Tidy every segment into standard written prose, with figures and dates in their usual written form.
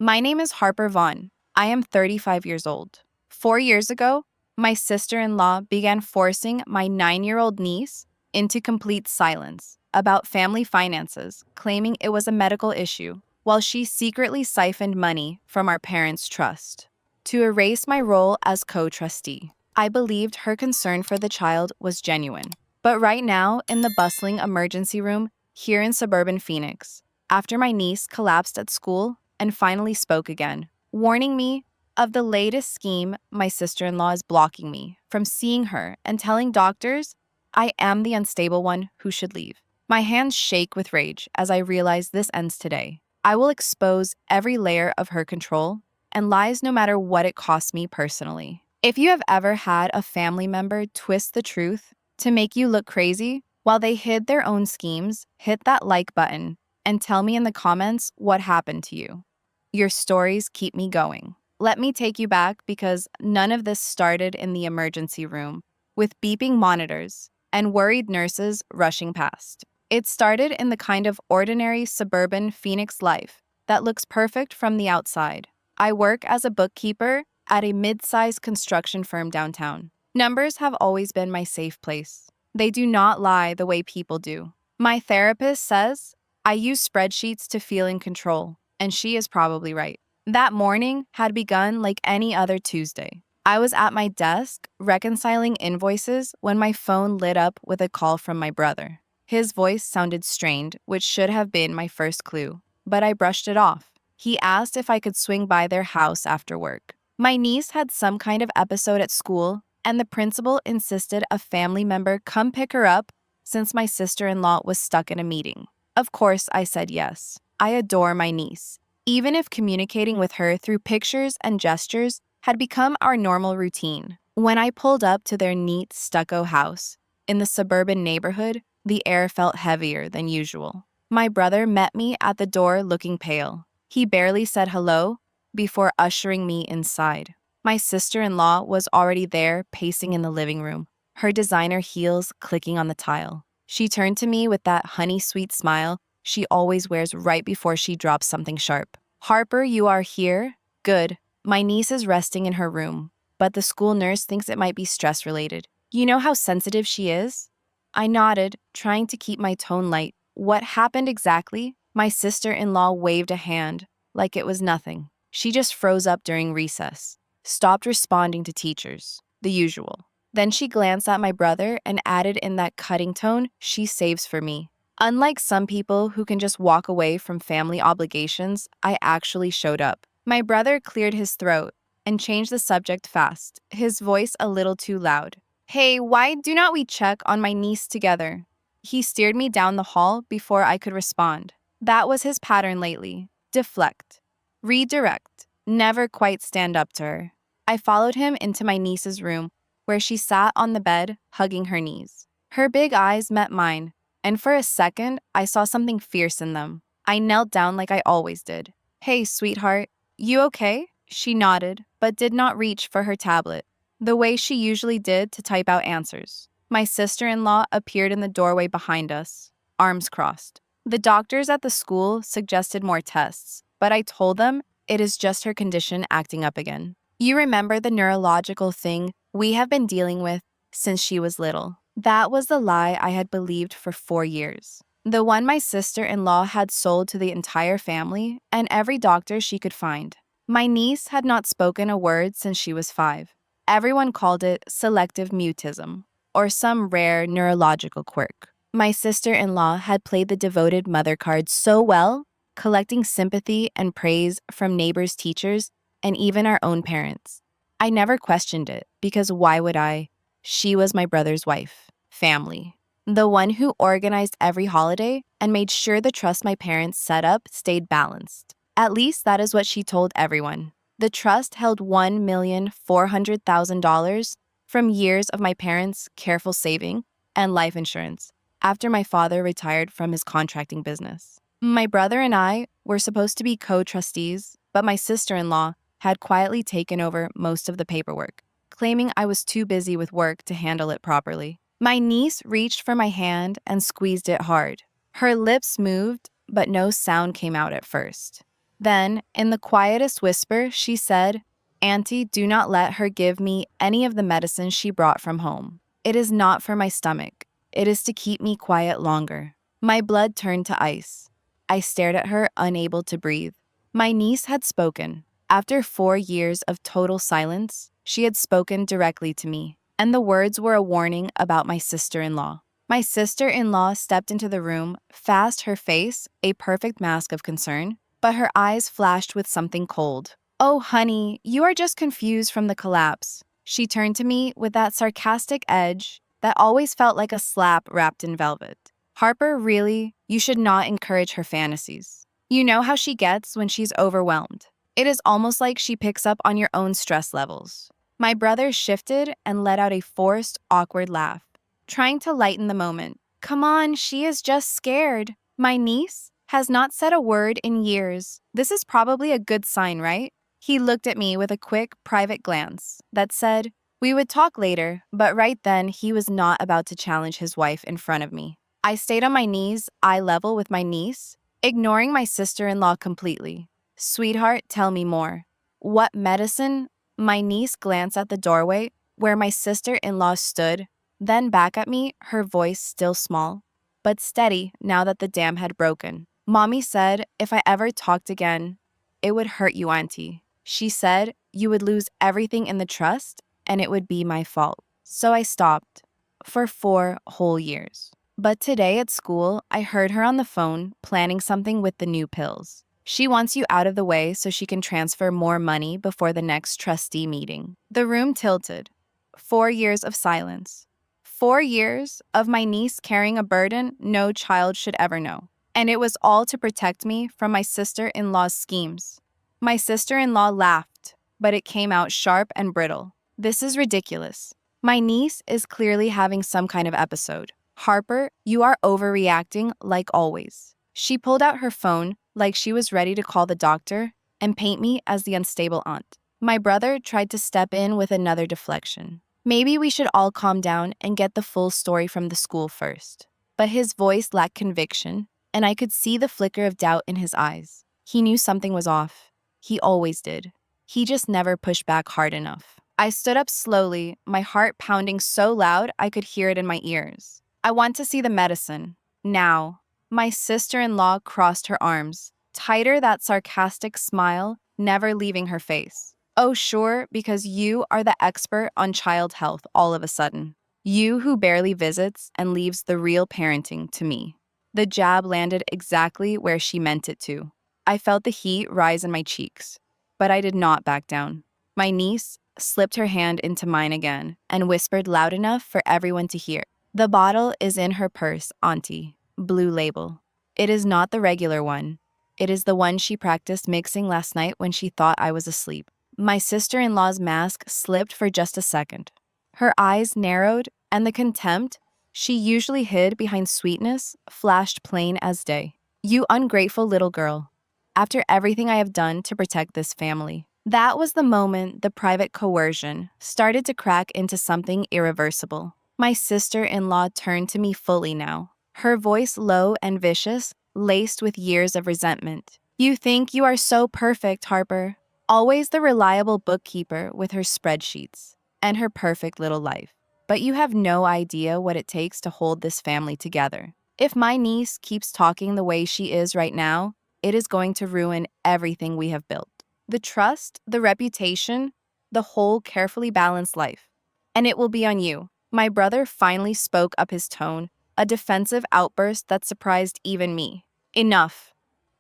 My name is Harper Vaughn. I am 35 years old. 4 years ago, my sister in law began forcing my 9-year-old niece into complete silence about family finances, claiming it was a medical issue, while she secretly siphoned money from our parents' trust. To erase my role as co trustee, I believed her concern for the child was genuine. But right now, in the bustling emergency room here in suburban Phoenix, after my niece collapsed at school and finally spoke again, warning me of the latest scheme, my sister in law is blocking me from seeing her and telling doctors I am the unstable one who should leave. My hands shake with rage as I realize this ends today. I will expose every layer of her control and lies no matter what it costs me personally. If you have ever had a family member twist the truth to make you look crazy while they hid their own schemes, hit that like button and tell me in the comments what happened to you. Your stories keep me going. Let me take you back because none of this started in the emergency room with beeping monitors and worried nurses rushing past. It started in the kind of ordinary suburban Phoenix life that looks perfect from the outside. I work as a bookkeeper at a mid-sized construction firm downtown. Numbers have always been my safe place. They do not lie the way people do. My therapist says I use spreadsheets to feel in control, and she is probably right. That morning had begun like any other Tuesday. I was at my desk reconciling invoices when my phone lit up with a call from my brother. His voice sounded strained, which should have been my first clue, but I brushed it off. He asked if I could swing by their house after work. My niece had some kind of episode at school, and the principal insisted a family member come pick her up since my sister-in-law was stuck in a meeting. Of course, I said yes. I adore my niece, even if communicating with her through pictures and gestures had become our normal routine. When I pulled up to their neat stucco house in the suburban neighborhood, the air felt heavier than usual. My brother met me at the door looking pale. He barely said hello before ushering me inside. My sister-in-law was already there, pacing in the living room, her designer heels clicking on the tile. She turned to me with that honey-sweet smile she always wears right before she drops something sharp. "Harper, you are here? Good. My niece is resting in her room, but the school nurse thinks it might be stress-related. You know how sensitive she is?" I nodded, trying to keep my tone light. What happened exactly? My sister-in-law waved a hand like it was nothing. She just froze up during recess, stopped responding to teachers, the usual. Then she glanced at my brother and added in that cutting tone she saves for me. Unlike some people who can just walk away from family obligations, I actually showed up. My brother cleared his throat and changed the subject fast, his voice a little too loud. "Hey, why do not we check on my niece together?" He steered me down the hall before I could respond. That was his pattern lately. Deflect. Redirect. Never quite stand up to her. I followed him into my niece's room, where she sat on the bed, hugging her knees. Her big eyes met mine, and for a second, I saw something fierce in them. I knelt down like I always did. "Hey, sweetheart, you okay?" She nodded, but did not reach for her tablet, the way she usually did to type out answers. My sister-in-law appeared in the doorway behind us, arms crossed. The doctors at the school suggested more tests, but I told them it is just her condition acting up again. "You remember the neurological thing we have been dealing with since she was little?" That was the lie I had believed for 4 years. The one my sister-in-law had sold to the entire family and every doctor she could find. My niece had not spoken a word since she was 5. Everyone called it selective mutism, or some rare neurological quirk. My sister-in-law had played the devoted mother card so well, collecting sympathy and praise from neighbors, teachers, and even our own parents. I never questioned it, because why would I? She was my brother's wife, family, the one who organized every holiday and made sure the trust my parents set up stayed balanced. At least that is what she told everyone. The trust held $1,400,000 from years of my parents' careful saving and life insurance after my father retired from his contracting business. My brother and I were supposed to be co-trustees, but my sister-in-law had quietly taken over most of the paperwork, claiming I was too busy with work to handle it properly. My niece reached for my hand and squeezed it hard. Her lips moved, but no sound came out at first. Then, in the quietest whisper, she said, "Auntie, do not let her give me any of the medicine she brought from home. It is not for my stomach. It is to keep me quiet longer." My blood turned to ice. I stared at her, unable to breathe. My niece had spoken. After 4 years of total silence, she had spoken directly to me, and the words were a warning about my sister-in-law. My sister-in-law stepped into the room, fast her face, a perfect mask of concern, but her eyes flashed with something cold. "Oh, honey, you are just confused from the collapse." She turned to me with that sarcastic edge that always felt like a slap wrapped in velvet. "Harper, really? You should not encourage her fantasies. You know how she gets when she's overwhelmed. It is almost like she picks up on your own stress levels." My brother shifted and let out a forced, awkward laugh, trying to lighten the moment. "Come on, she is just scared. My niece has not said a word in years. This is probably a good sign, right?" He looked at me with a quick, private glance that said, "We would talk later," but right then he was not about to challenge his wife in front of me. I stayed on my knees, eye level with my niece, ignoring my sister-in-law completely. "Sweetheart, tell me more." "What medicine?" My niece glanced at the doorway where my sister-in-law stood, then back at me, her voice still small, but steady now that the dam had broken. "Mommy said if I ever talked again, it would hurt you, Auntie. She said you would lose everything in the trust and it would be my fault." So I stopped for 4 whole years. But today at school, I heard her on the phone planning something with the new pills. She wants you out of the way so she can transfer more money before the next trustee meeting. The room tilted. 4 years of silence. 4 years of my niece carrying a burden no child should ever know. And it was all to protect me from my sister-in-law's schemes. My sister-in-law laughed, but it came out sharp and brittle. "This is ridiculous. My niece is clearly having some kind of episode. Harper, you are overreacting like always." She pulled out her phone like she was ready to call the doctor and paint me as the unstable aunt. My brother tried to step in with another deflection. "Maybe we should all calm down and get the full story from the school first." But his voice lacked conviction, and I could see the flicker of doubt in his eyes. He knew something was off. He always did. He just never pushed back hard enough. I stood up slowly, my heart pounding so loud I could hear it in my ears. "I want to see the medicine. Now." My sister-in-law crossed her arms, tighter, that sarcastic smile never leaving her face. "Oh, sure, because you are the expert on child health all of a sudden. You who barely visits and leaves the real parenting to me." The jab landed exactly where she meant it to. I felt the heat rise in my cheeks, but I did not back down. My niece slipped her hand into mine again and whispered loud enough for everyone to hear. "The bottle is in her purse, Auntie. Blue label. It is not the regular one. It is the one she practiced mixing last night when she thought I was asleep." My sister-in-law's mask slipped for just a second. Her eyes narrowed, and the contempt she usually hid behind sweetness flashed plain as day. "You ungrateful little girl. After everything I have done to protect this family." That was the moment the private coercion started to crack into something irreversible. My sister-in-law turned to me fully now, her voice low and vicious, laced with years of resentment. "You think you are so perfect, Harper. Always the reliable bookkeeper with her spreadsheets and her perfect little life. But you have no idea what it takes to hold this family together. If my niece keeps talking the way she is right now, it is going to ruin everything we have built. The trust, the reputation, the whole carefully balanced life. And it will be on you." My brother finally spoke up his tone, a defensive outburst that surprised even me. "Enough.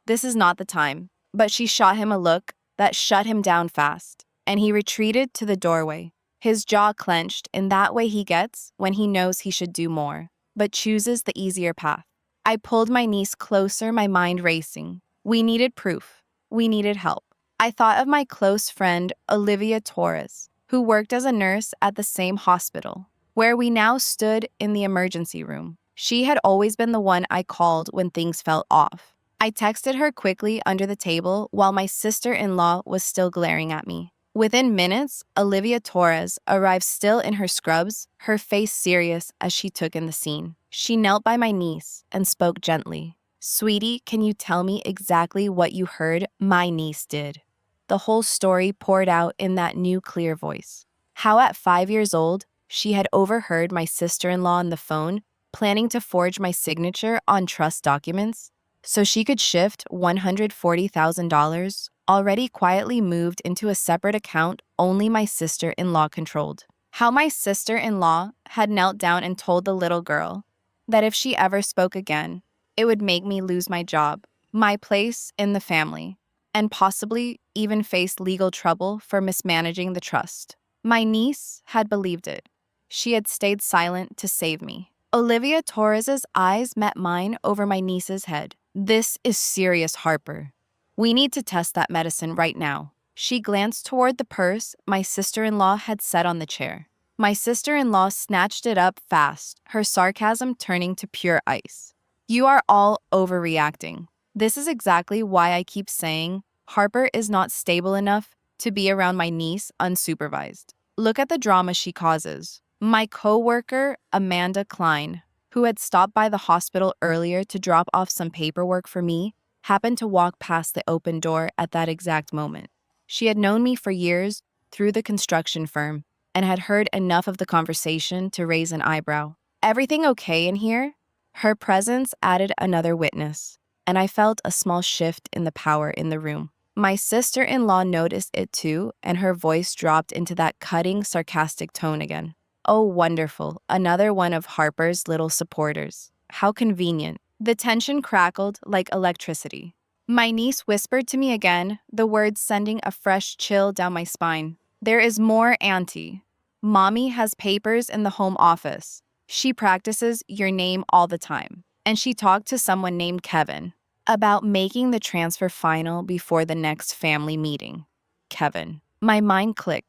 This is not the time." But she shot him a look that shut him down fast, and he retreated to the doorway, his jaw clenched in that way he gets when he knows he should do more, but chooses the easier path. I pulled my niece closer, my mind racing. We needed proof. We needed help. I thought of my close friend, Olivia Torres, who worked as a nurse at the same hospital, where we now stood in the emergency room. She had always been the one I called when things felt off. I texted her quickly under the table while my sister-in-law was still glaring at me. Within minutes, Olivia Torres arrived still in her scrubs, her face serious as she took in the scene. She knelt by my niece and spoke gently. Sweetie, can you tell me exactly what you heard my niece did? The whole story poured out in that new clear voice. How at 5 years old, she had overheard my sister-in-law on the phone planning to forge my signature on trust documents so she could shift $140,000 already quietly moved into a separate account only my sister-in-law controlled. How my sister-in-law had knelt down and told the little girl that if she ever spoke again, it would make me lose my job, my place in the family, and possibly even face legal trouble for mismanaging the trust. My niece had believed it. She had stayed silent to save me. Olivia Torres's eyes met mine over my niece's head. This is serious, Harper. We need to test that medicine right now. She glanced toward the purse my sister-in-law had set on the chair. My sister-in-law snatched it up fast, her sarcasm turning to pure ice. You are all overreacting. This is exactly why I keep saying Harper is not stable enough to be around my niece unsupervised. Look at the drama she causes. My coworker, Amanda Klein, who had stopped by the hospital earlier to drop off some paperwork for me, happened to walk past the open door at that exact moment. She had known me for years through the construction firm and had heard enough of the conversation to raise an eyebrow. Everything okay in here? Her presence added another witness, and I felt a small shift in the power in the room. My sister-in-law noticed it too, and her voice dropped into that cutting, sarcastic tone again. Oh, wonderful, another one of Harper's little supporters. How convenient. The tension crackled like electricity. My niece whispered to me again, the words sending a fresh chill down my spine. There is more, Auntie. Mommy has papers in the home office. She practices your name all the time. And she talked to someone named Kevin about making the transfer final before the next family meeting. Kevin. My mind clicked.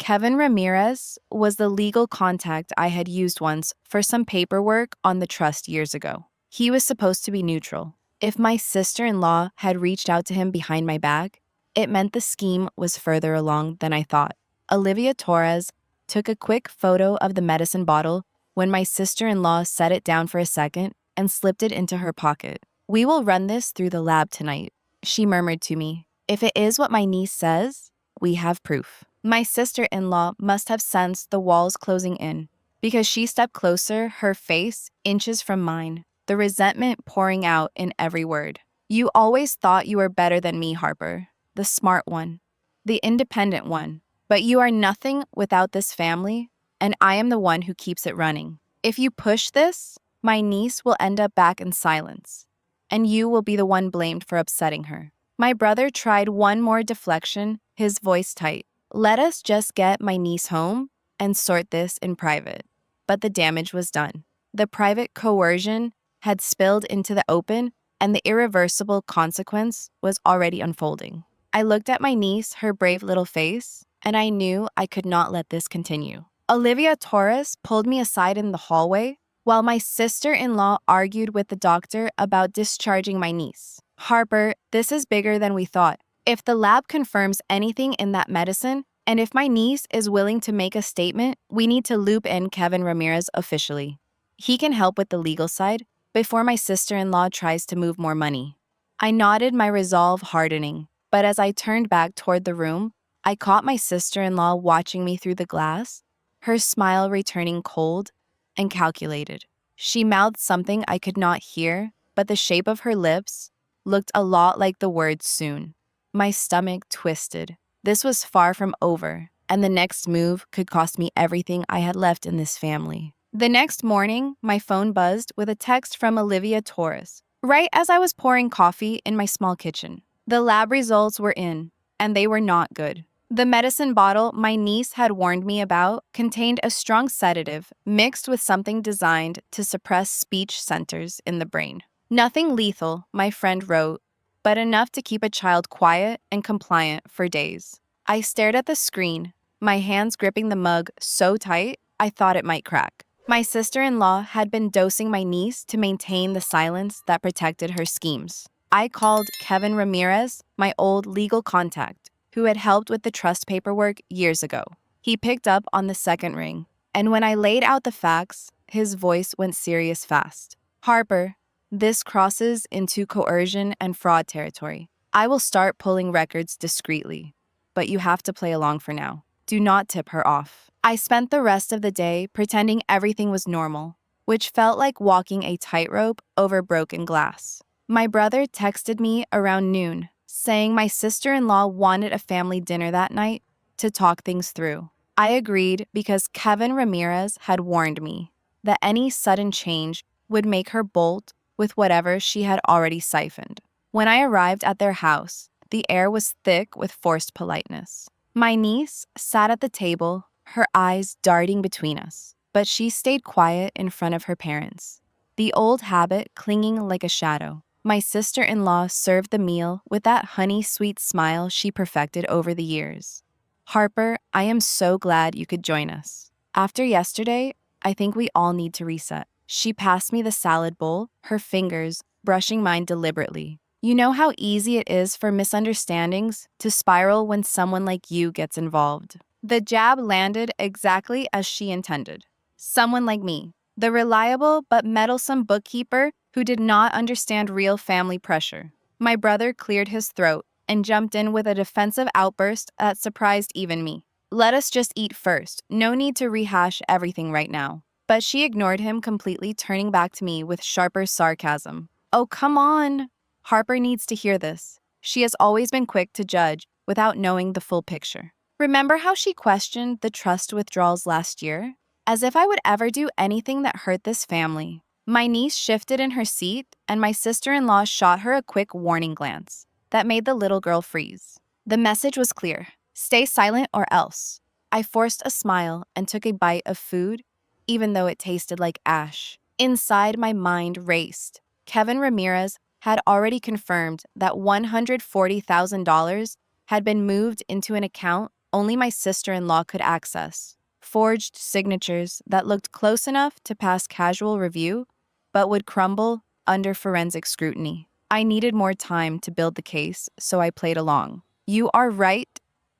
Kevin Ramirez was the legal contact I had used once for some paperwork on the trust years ago. He was supposed to be neutral. If my sister-in-law had reached out to him behind my back, it meant the scheme was further along than I thought. Olivia Torres took a quick photo of the medicine bottle when my sister-in-law set it down for a second and slipped it into her pocket. We will run this through the lab tonight, she murmured to me. If it is what my niece says, we have proof. My sister-in-law must have sensed the walls closing in because she stepped closer, her face inches from mine, the resentment pouring out in every word. You always thought you were better than me, Harper, the smart one, the independent one, but you are nothing without this family, and I am the one who keeps it running. If you push this, my niece will end up back in silence, and you will be the one blamed for upsetting her. My brother tried one more deflection, his voice tight. Let us just get my niece home and sort this in private. But the damage was done. The private coercion had spilled into the open, and the irreversible consequence was already unfolding. I looked at my niece, her brave little face, and I knew I could not let this continue. Olivia Torres pulled me aside in the hallway while my sister-in-law argued with the doctor about discharging my niece. Harper, this is bigger than we thought. If the lab confirms anything in that medicine, and if my niece is willing to make a statement, we need to loop in Kevin Ramirez officially. He can help with the legal side before my sister-in-law tries to move more money. I nodded, my resolve hardening, but as I turned back toward the room, I caught my sister-in-law watching me through the glass, her smile returning cold and calculated. She mouthed something I could not hear, but the shape of her lips looked a lot like the word soon. My stomach twisted. This was far from over, and the next move could cost me everything I had left in this family. The next morning, my phone buzzed with a text from Olivia Torres, right as I was pouring coffee in my small kitchen. The lab results were in, and they were not good. The medicine bottle my niece had warned me about contained a strong sedative mixed with something designed to suppress speech centers in the brain. Nothing lethal, my friend wrote, but enough to keep a child quiet and compliant for days. I stared at the screen, my hands gripping the mug so tight I thought it might crack. My sister-in-law had been dosing my niece to maintain the silence that protected her schemes. I called Kevin Ramirez, my old legal contact, who had helped with the trust paperwork years ago. He picked up on the second ring, and when I laid out the facts, his voice went serious fast. Harper, This crosses into coercion and fraud territory. I will start pulling records discreetly, but you have to play along for now. Do not tip her off. I spent the rest of the day pretending everything was normal, which felt like walking a tightrope over broken glass. My brother texted me around noon, saying my sister-in-law wanted a family dinner that night to talk things through. I agreed because Kevin Ramirez had warned me that any sudden change would make her bolt with whatever she had already siphoned. When I arrived at their house, the air was thick with forced politeness. My niece sat at the table, her eyes darting between us, but she stayed quiet in front of her parents, the old habit clinging like a shadow. My sister-in-law served the meal with that honey-sweet smile she perfected over the years. Harper, I am so glad you could join us. After yesterday, I think we all need to reset. She passed me the salad bowl, her fingers brushing mine deliberately. You know how easy it is for misunderstandings to spiral when someone like you gets involved. The jab landed exactly as she intended. Someone like me, the reliable but meddlesome bookkeeper who did not understand real family pressure. My brother cleared his throat and jumped in with a defensive outburst that surprised even me. Let us just eat first. No need to rehash everything right now. But she ignored him completely, turning back to me with sharper sarcasm. Oh, come on. Harper needs to hear this. She has always been quick to judge without knowing the full picture. Remember how she questioned the trust withdrawals last year? As if I would ever do anything that hurt this family. My niece shifted in her seat, and my sister-in-law shot her a quick warning glance that made the little girl freeze. The message was clear. Stay silent or else. I forced a smile and took a bite of food, even though it tasted like ash. Inside, my mind raced. Kevin Ramirez had already confirmed that $140,000 had been moved into an account only my sister-in-law could access. Forged signatures that looked close enough to pass casual review, but would crumble under forensic scrutiny. I needed more time to build the case, so I played along. You are right,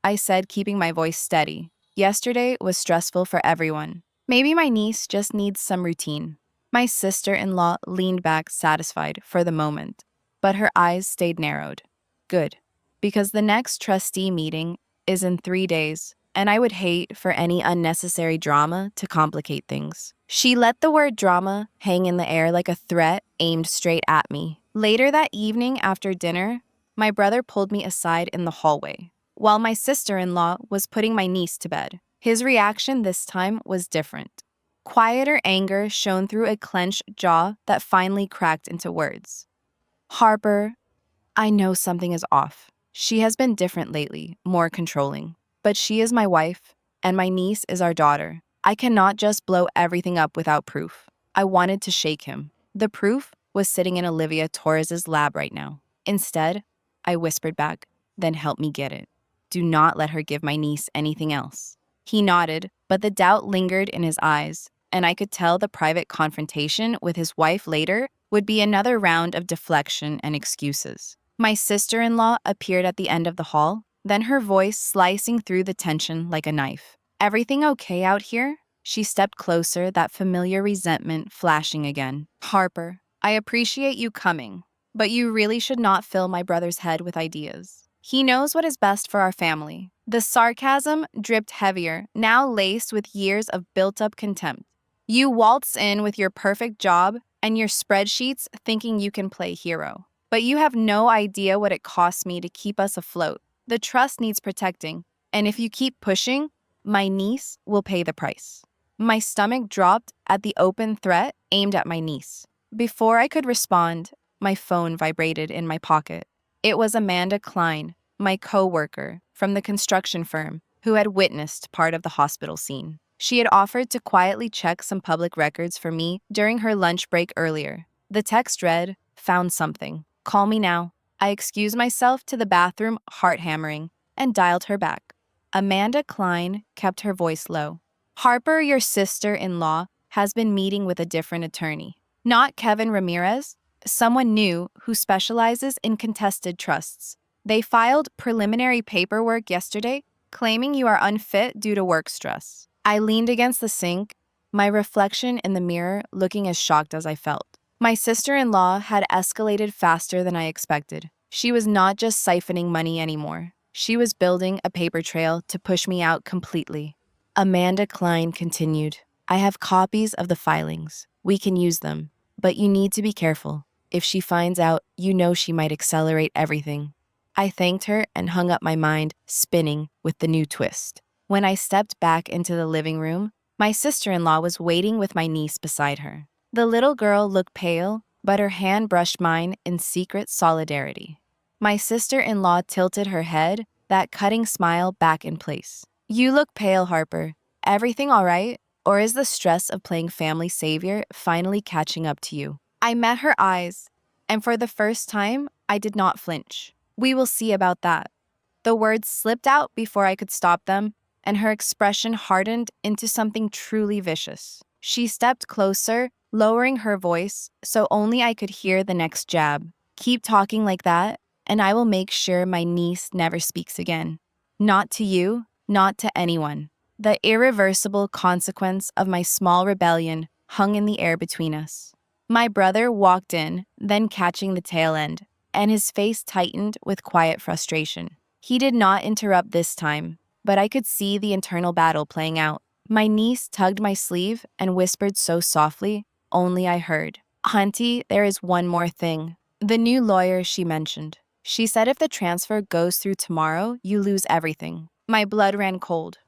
I said, keeping my voice steady. Yesterday was stressful for everyone. Maybe my niece just needs some routine. My sister-in-law leaned back satisfied for the moment, but her eyes stayed narrowed. Good, because the next trustee meeting is in 3 days, and I would hate for any unnecessary drama to complicate things. She let the word drama hang in the air like a threat aimed straight at me. Later that evening after dinner, my brother pulled me aside in the hallway, while my sister-in-law was putting my niece to bed. His reaction this time was different. Quieter anger shone through a clenched jaw that finally cracked into words. Harper, I know something is off. She has been different lately, more controlling. But she is my wife, and my niece is our daughter. I cannot just blow everything up without proof. I wanted to shake him. The proof was sitting in Olivia Torres's lab right now. Instead, I whispered back, then help me get it. Do not let her give my niece anything else. He nodded, but the doubt lingered in his eyes, and I could tell the private confrontation with his wife later would be another round of deflection and excuses. My sister-in-law appeared at the end of the hall, then her voice slicing through the tension like a knife. Everything okay out here? She stepped closer, that familiar resentment flashing again. Harper, I appreciate you coming, but you really should not fill my brother's head with ideas. He knows what is best for our family. The sarcasm dripped heavier, now laced with years of built-up contempt. You waltz in with your perfect job and your spreadsheets thinking you can play hero. But you have no idea what it costs me to keep us afloat. The trust needs protecting, and if you keep pushing, my niece will pay the price. My stomach dropped at the open threat aimed at my niece. Before I could respond, my phone vibrated in my pocket. It was Amanda Klein, my co-worker from the construction firm who had witnessed part of the hospital scene. She had offered to quietly check some public records for me during her lunch break earlier. The text read, "Found something. Call me now." I excused myself to the bathroom, heart hammering, and dialed her back. Amanda Klein kept her voice low. Harper, your sister-in-law, has been meeting with a different attorney. Not Kevin Ramirez, someone new who specializes in contested trusts. They filed preliminary paperwork yesterday, claiming you are unfit due to work stress. I leaned against the sink, my reflection in the mirror looking as shocked as I felt. My sister-in-law had escalated faster than I expected. She was not just siphoning money anymore. She was building a paper trail to push me out completely. Amanda Klein continued, I have copies of the filings. We can use them, but you need to be careful. If she finds out, you know she might accelerate everything. I thanked her and hung up my mind, spinning with the new twist. When I stepped back into the living room, my sister-in-law was waiting with my niece beside her. The little girl looked pale, but her hand brushed mine in secret solidarity. My sister-in-law tilted her head, that cutting smile back in place. You look pale, Harper. Everything all right? Or is the stress of playing family savior finally catching up to you? I met her eyes, and for the first time, I did not flinch. We will see about that. The words slipped out before I could stop them, and her expression hardened into something truly vicious. She stepped closer, lowering her voice so only I could hear the next jab. Keep talking like that, and I will make sure my niece never speaks again. Not to you, not to anyone. The irreversible consequence of my small rebellion hung in the air between us. My brother walked in, then catching the tail end, and his face tightened with quiet frustration. He did not interrupt this time, but I could see the internal battle playing out. My niece tugged my sleeve and whispered so softly, only I heard. Auntie, there is one more thing. The new lawyer she mentioned. She said if the transfer goes through tomorrow, you lose everything. My blood ran cold.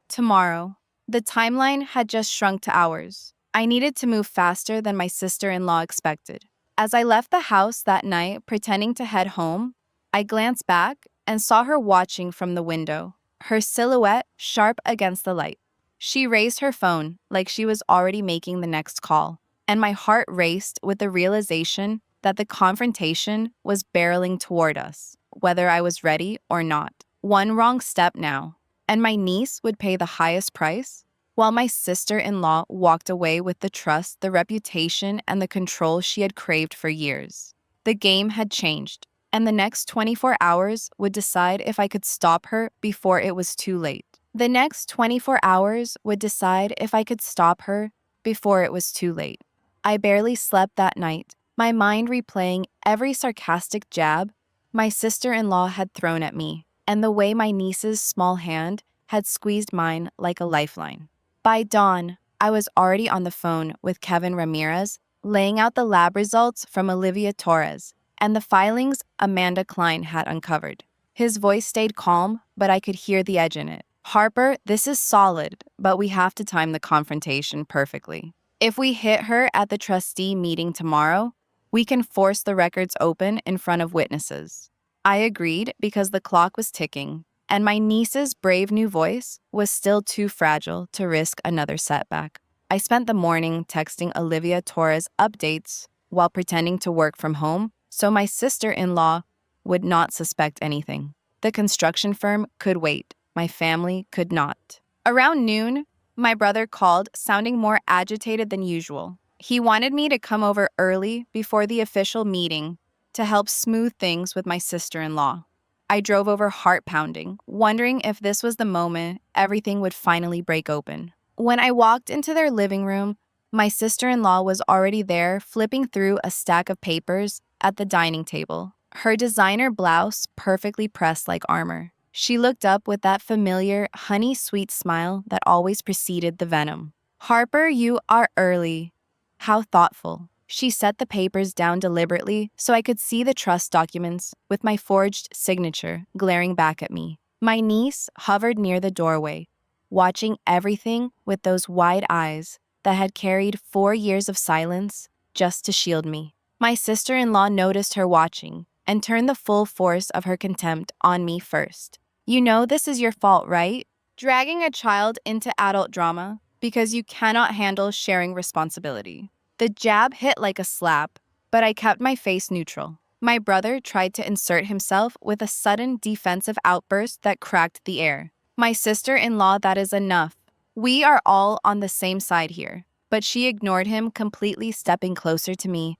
Tomorrow. The timeline had just shrunk to hours. I needed to move faster than my sister-in-law expected. As I left the house that night, pretending to head home, I glanced back and saw her watching from the window, her silhouette sharp against the light. She raised her phone like she was already making the next call, and my heart raced with the realization that the confrontation was barreling toward us, whether I was ready or not. One wrong step now, and my niece would pay the highest price, while my sister-in-law walked away with the trust, the reputation, and the control she had craved for years. The game had changed, and the next 24 hours would decide if I could stop her before it was too late. The next 24 hours would decide if I could stop her before it was too late. I barely slept that night, my mind replaying every sarcastic jab my sister-in-law had thrown at me, and the way my niece's small hand had squeezed mine like a lifeline. By dawn, I was already on the phone with Kevin Ramirez, laying out the lab results from Olivia Torres and the filings Amanda Klein had uncovered. His voice stayed calm, but I could hear the edge in it. Harper, this is solid, but we have to time the confrontation perfectly. If we hit her at the trustee meeting tomorrow, we can force the records open in front of witnesses. I agreed because the clock was ticking, and my niece's brave new voice was still too fragile to risk another setback. I spent the morning texting Olivia Torres updates while pretending to work from home so my sister-in-law would not suspect anything. The construction firm could wait. My family could not. Around noon, my brother called, sounding more agitated than usual. He wanted me to come over early before the official meeting to help smooth things with my sister-in-law. I drove over heart-pounding, wondering if this was the moment everything would finally break open. When I walked into their living room, my sister-in-law was already there, flipping through a stack of papers at the dining table, her designer blouse perfectly pressed like armor. She looked up with that familiar, honey-sweet smile that always preceded the venom. Harper, you are early. How thoughtful. She set the papers down deliberately so I could see the trust documents with my forged signature glaring back at me. My niece hovered near the doorway, watching everything with those wide eyes that had carried 4 years of silence just to shield me. My sister-in-law noticed her watching and turned the full force of her contempt on me first. You know this is your fault, right? Dragging a child into adult drama because you cannot handle sharing responsibility. The jab hit like a slap, but I kept my face neutral. My brother tried to insert himself with a sudden defensive outburst that cracked the air. My sister-in-law, that is enough. We are all on the same side here. But she ignored him, completely stepping closer to me,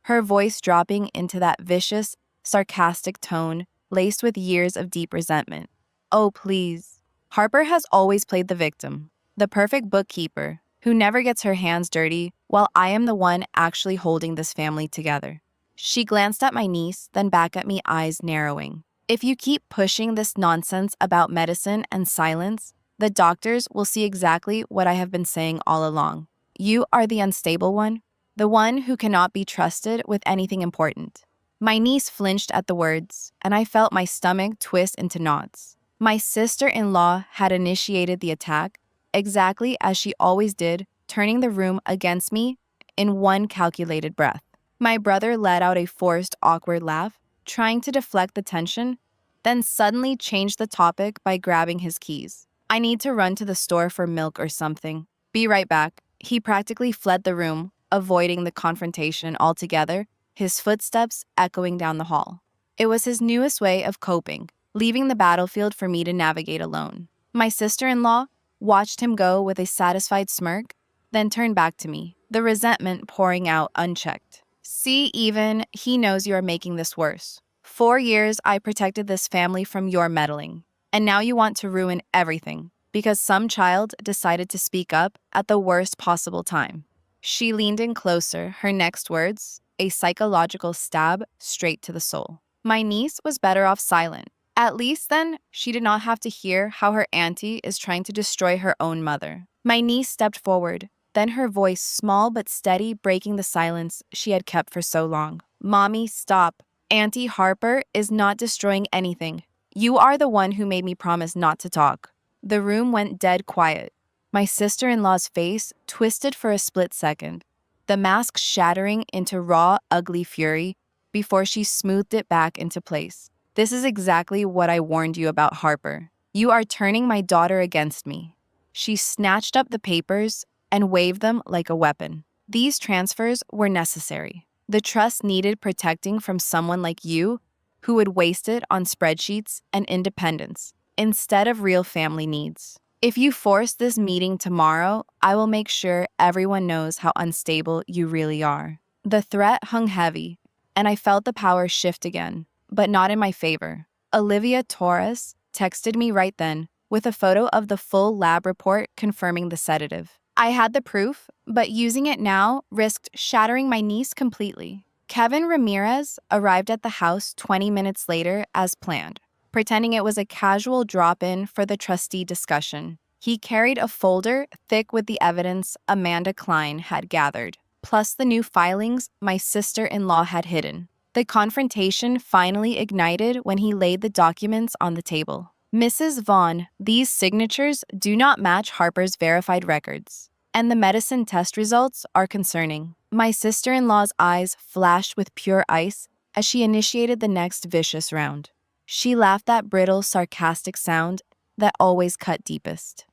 her voice dropping into that vicious, sarcastic tone laced with years of deep resentment. Oh, please. Harper has always played the victim, the perfect bookkeeper, who never gets her hands dirty, while I am the one actually holding this family together. She glanced at my niece, then back at me, eyes narrowing. If you keep pushing this nonsense about medicine and silence, the doctors will see exactly what I have been saying all along. You are the unstable one, the one who cannot be trusted with anything important. My niece flinched at the words, and I felt my stomach twist into knots. My sister-in-law had initiated the attack, exactly as she always did, turning the room against me in one calculated breath. My brother let out a forced, awkward laugh, trying to deflect the tension, then suddenly changed the topic by grabbing his keys. I need to run to the store for milk or something. Be right back. He practically fled the room, avoiding the confrontation altogether, his footsteps echoing down the hall. It was his newest way of coping, leaving the battlefield for me to navigate alone. My sister-in-law watched him go with a satisfied smirk, then turned back to me, the resentment pouring out unchecked. See, even he knows you are making this worse. 4 years I protected this family from your meddling, and now you want to ruin everything because some child decided to speak up at the worst possible time. She leaned in closer, her next words, a psychological stab straight to the soul. My niece was better off silent. At least then, she did not have to hear how her auntie is trying to destroy her own mother. My niece stepped forward, then her voice small but steady, breaking the silence she had kept for so long. Mommy, stop. Auntie Harper is not destroying anything. You are the one who made me promise not to talk. The room went dead quiet. My sister-in-law's face twisted for a split second, the mask shattering into raw, ugly fury before she smoothed it back into place. This is exactly what I warned you about, Harper. You are turning my daughter against me. She snatched up the papers and waved them like a weapon. These transfers were necessary. The trust needed protecting from someone like you who would waste it on spreadsheets and independence instead of real family needs. If you force this meeting tomorrow, I will make sure everyone knows how unstable you really are. The threat hung heavy, and I felt the power shift again, but not in my favor. Olivia Torres texted me right then with a photo of the full lab report confirming the sedative. I had the proof, but using it now risked shattering my niece completely. Kevin Ramirez arrived at the house 20 minutes later as planned, pretending it was a casual drop-in for the trustee discussion. He carried a folder thick with the evidence Amanda Klein had gathered, plus the new filings my sister-in-law had hidden. The confrontation finally ignited when he laid the documents on the table. Mrs. Vaughn, these signatures do not match Harper's verified records, and the medicine test results are concerning. My sister-in-law's eyes flashed with pure ice as she initiated the next vicious round. She laughed that brittle, sarcastic sound that always cut deepest.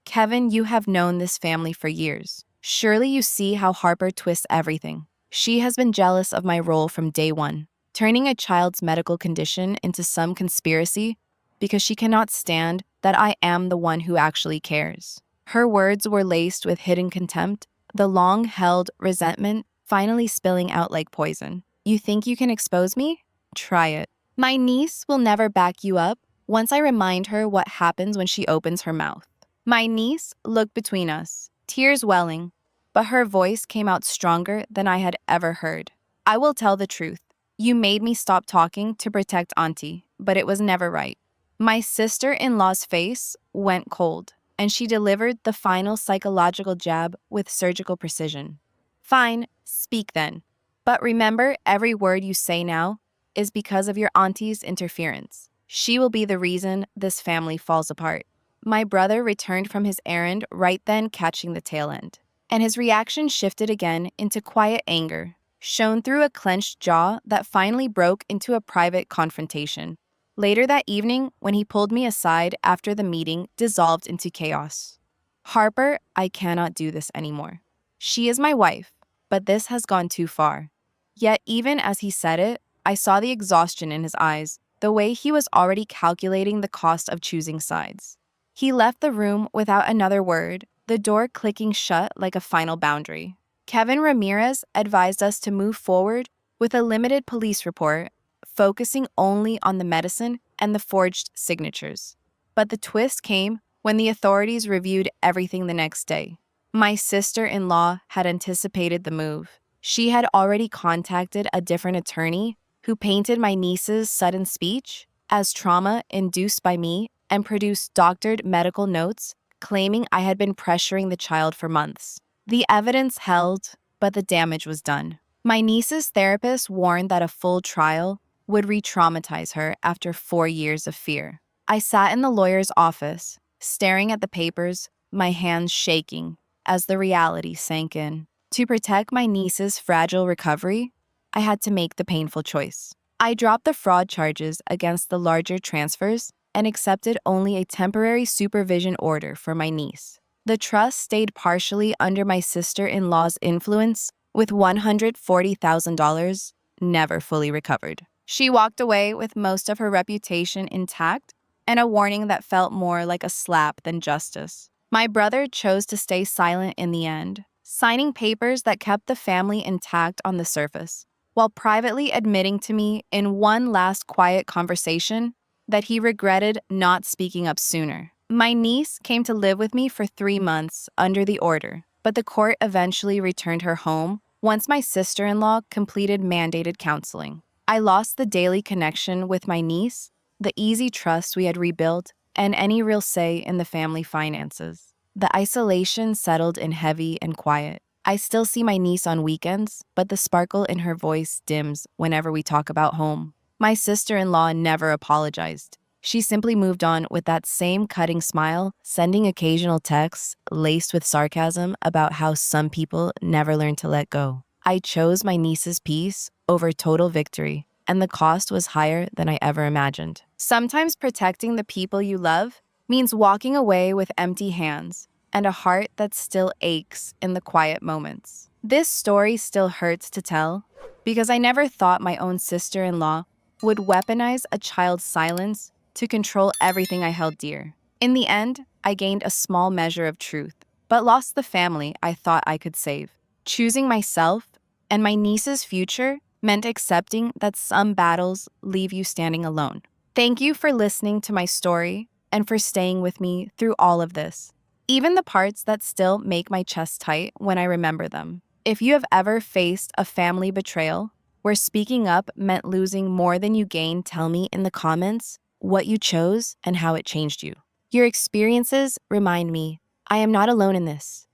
Kevin, you have known this family for years. Surely you see how Harper twists everything. She has been jealous of my role from day one, turning a child's medical condition into some conspiracy because she cannot stand that I am the one who actually cares. Her words were laced with hidden contempt, the long-held resentment finally spilling out like poison. You think you can expose me? Try it. My niece will never back you up once I remind her what happens when she opens her mouth. My niece looked between us, tears welling, but her voice came out stronger than I had ever heard. I will tell the truth. You made me stop talking to protect Auntie, but it was never right. My sister-in-law's face went cold, and she delivered the final psychological jab with surgical precision. Fine, speak then. But remember, every word you say now is because of your auntie's interference. She will be the reason this family falls apart. My brother returned from his errand right then, catching the tail end, and his reaction shifted again into quiet anger, shown through a clenched jaw that finally broke into a private confrontation. Later that evening, when he pulled me aside after the meeting dissolved into chaos. Harper, I cannot do this anymore. She is my wife, but this has gone too far. Yet even as he said it, I saw the exhaustion in his eyes, the way he was already calculating the cost of choosing sides. He left the room without another word, the door clicking shut like a final boundary. Kevin Ramirez advised us to move forward with a limited police report, focusing only on the medicine and the forged signatures. But the twist came when the authorities reviewed everything the next day. My sister-in-law had anticipated the move. She had already contacted a different attorney who painted my niece's sudden speech as trauma induced by me and produced doctored medical notes claiming I had been pressuring the child for months. The evidence held, but the damage was done. My niece's therapist warned that a full trial would re-traumatize her after 4 years of fear. I sat in the lawyer's office, staring at the papers, my hands shaking as the reality sank in. To protect my niece's fragile recovery, I had to make the painful choice. I dropped the fraud charges against the larger transfers and accepted only a temporary supervision order for my niece. The trust stayed partially under my sister-in-law's influence, with $140,000 never fully recovered. She walked away with most of her reputation intact and a warning that felt more like a slap than justice. My brother chose to stay silent in the end, signing papers that kept the family intact on the surface, while privately admitting to me in one last quiet conversation that he regretted not speaking up sooner. My niece came to live with me for 3 months under the order, but the court eventually returned her home once my sister-in-law completed mandated counseling. I lost the daily connection with my niece, the easy trust we had rebuilt, and any real say in the family finances. The isolation settled in heavy and quiet. I still see my niece on weekends, but the sparkle in her voice dims whenever we talk about home. My sister-in-law never apologized. She simply moved on with that same cutting smile, sending occasional texts laced with sarcasm about how some people never learn to let go. I chose my niece's peace over total victory, and the cost was higher than I ever imagined. Sometimes protecting the people you love means walking away with empty hands and a heart that still aches in the quiet moments. This story still hurts to tell because I never thought my own sister-in-law would weaponize a child's silence to control everything I held dear. In the end, I gained a small measure of truth, but lost the family I thought I could save. Choosing myself and my niece's future meant accepting that some battles leave you standing alone. Thank you for listening to my story and for staying with me through all of this, even the parts that still make my chest tight when I remember them. If you have ever faced a family betrayal where speaking up meant losing more than you gained, tell me in the comments what you chose and how it changed you. Your experiences remind me I am not alone in this.